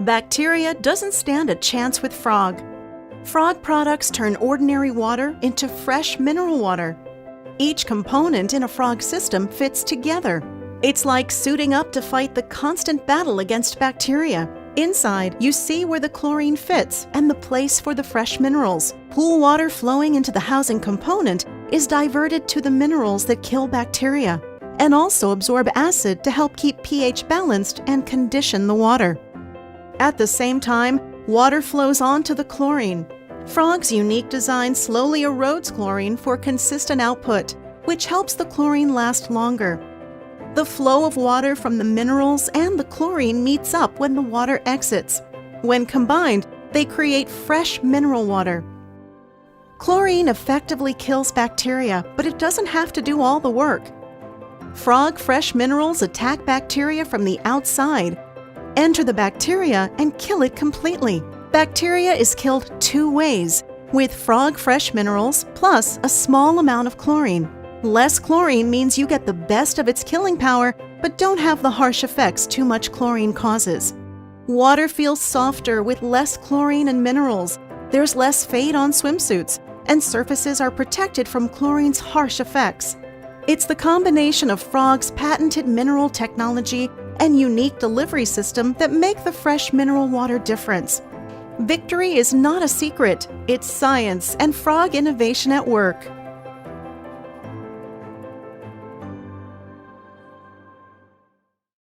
Bacteria doesn't stand a chance with Frog. Frog products turn ordinary water into fresh mineral water. Each component in a Frog system fits together. It's like suiting up to fight the constant battle against bacteria. Inside, you see where the chlorine fits and the place for the fresh minerals. Pool water flowing into the housing component is diverted to the minerals that kill bacteria and also absorb acid to help keep pH balanced and condition the water. At the same time, water flows on to the chlorine. Frog's unique design slowly erodes chlorine for consistent output, which helps the chlorine last longer. The flow of water from the minerals and the chlorine meets up when the water exits. When combined, they create fresh mineral water. Chlorine effectively kills bacteria, but it doesn't have to do all the work. Frog fresh minerals attack bacteria from the outside, enter the bacteria, and kill it completely. Bacteria is killed two ways, with Frog fresh minerals plus a small amount of chlorine. Less chlorine means you get the best of its killing power, but don't have the harsh effects too much chlorine causes. Water feels softer with less chlorine and minerals. There's less fade on swimsuits, and surfaces are protected from chlorine's harsh effects. It's the combination of Frog's patented mineral technology and unique delivery system that make the fresh mineral water difference. Victory is not a secret, it's science and Frog innovation at work.